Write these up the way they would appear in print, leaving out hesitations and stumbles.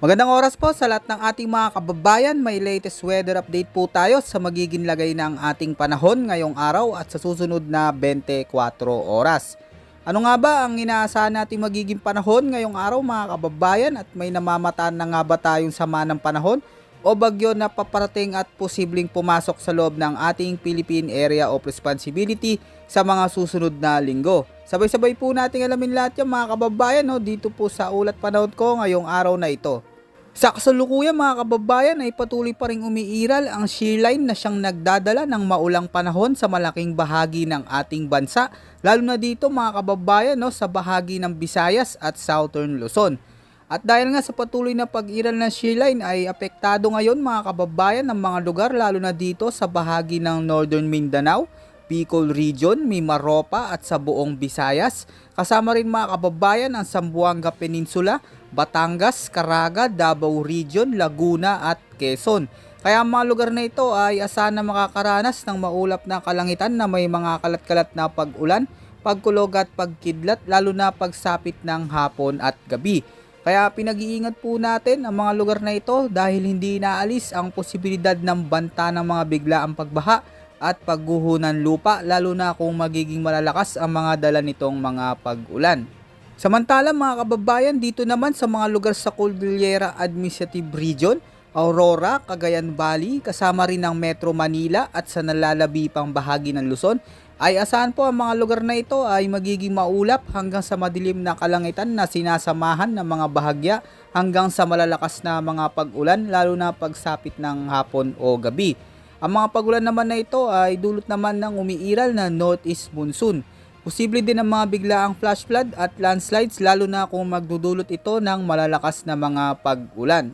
Magandang oras po sa lahat ng ating mga kababayan. May latest weather update po tayo sa magiging lagay ng ating panahon ngayong araw at sa susunod na 24 oras. Ano nga ba ang inaasahan nating magiging panahon ngayong araw mga kababayan, at may namamataan na nga ba tayong sama ng panahon o bagyo na paparating at posibleng pumasok sa loob ng ating Philippine Area of Responsibility sa mga susunod na linggo? Sabay-sabay po nating alamin lahat yan mga kababayan dito po sa ulat panahon ko ngayong araw na ito. Sa kasalukuyan mga kababayan ay patuloy pa ring umiiral ang shear line na siyang nagdadala ng maulang panahon sa malaking bahagi ng ating bansa, lalo na dito mga kababayan sa bahagi ng Visayas at Southern Luzon. At dahil nga sa patuloy na pag-iral ng shear line ay apektado ngayon mga kababayan ng mga lugar, lalo na dito sa bahagi ng Northern Mindanao, Bicol Region, Mimaropa at sa buong Visayas. Kasama rin mga kababayan ang Zamboanga Peninsula, Batangas, Caraga, Davao Region, Laguna at Quezon. Kaya ang mga lugar na ito ay asahan na makakaranas ng maulap na kalangitan na may mga kalat-kalat na pag-ulan, pagkulog at pagkidlat, lalo na pagsapit ng hapon at gabi. Kaya pinag-iingat po natin ang mga lugar na ito dahil hindi inaalis ang posibilidad ng banta ng mga biglaang pagbaha at pagguho ng lupa, lalo na kung magiging malalakas ang mga dala nitong mga pag-ulan. Samantala mga kababayan, dito naman sa mga lugar sa Cordillera Administrative Region, Aurora, Cagayan Valley, kasama rin ng Metro Manila at sa nalalabi pang bahagi ng Luzon, ay asahan po ang mga lugar na ito ay magiging maulap hanggang sa madilim na kalangitan na sinasamahan ng mga bahagya hanggang sa malalakas na mga pag-ulan, lalo na pagsapit ng hapon o gabi. Ang mga pagulan naman na ito ay dulot naman ng umiiral na northeast monsoon. Posible din ang mga biglaang flash flood at landslides, lalo na kung magdudulot ito ng malalakas na mga pag-ulan.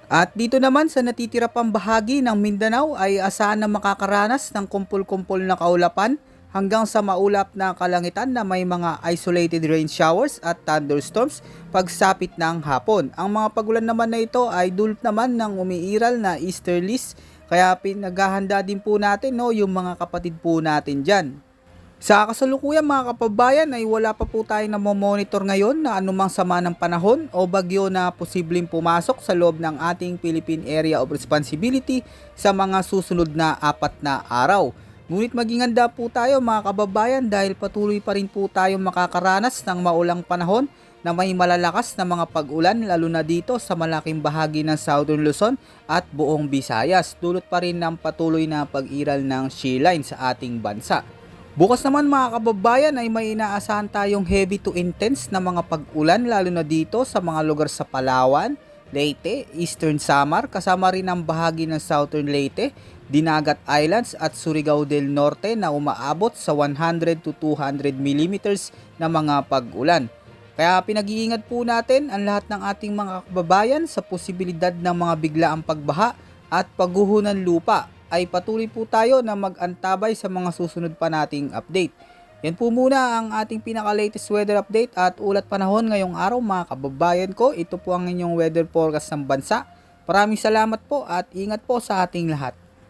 At dito naman sa natitira pang bahagi ng Mindanao ay asahan na makakaranas ng kumpul-kumpul na kaulapan hanggang sa maulap na kalangitan na may mga isolated rain showers at thunderstorms pagsapit ng hapon. Ang mga pagulan naman na ito ay dulot naman ng umiiral na easterlies. Kaya pinaghahanda din po natin yung mga kapatid po natin dyan. Sa kasalukuyan mga kababayan ay wala pa po tayong namomonitor ngayon na anumang sama ng panahon o bagyo na posibleng pumasok sa loob ng ating Philippine Area of Responsibility sa mga susunod na 4 na araw. Ngunit maging handa po tayo mga kababayan dahil patuloy pa rin po tayong makakaranas ng maulang panahon na may malalakas na mga pag-ulan, lalo na dito sa malaking bahagi ng Southern Luzon at buong Visayas. Dulot pa rin ng patuloy na pag-iral ng shear line sa ating bansa. Bukas naman mga kababayan ay may inaasahan tayong heavy to intense na mga pag-ulan, lalo na dito sa mga lugar sa Palawan, Leyte, Eastern Samar, kasama rin ang bahagi ng Southern Leyte, Dinagat Islands at Surigao del Norte na umaabot sa 100 to 200 millimeters na mga pag-ulan. Kaya pinag-iingat po natin ang lahat ng ating mga kababayan sa posibilidad ng mga biglaang pagbaha at pagguho ng lupa. Ay patuloy po tayo na mag-antabay sa mga susunod pa nating update. Yan po muna ang ating pinaka-latest weather update at ulat panahon ngayong araw mga kababayan ko. Ito po ang inyong weather forecast ng bansa. Maraming salamat po at ingat po sa ating lahat.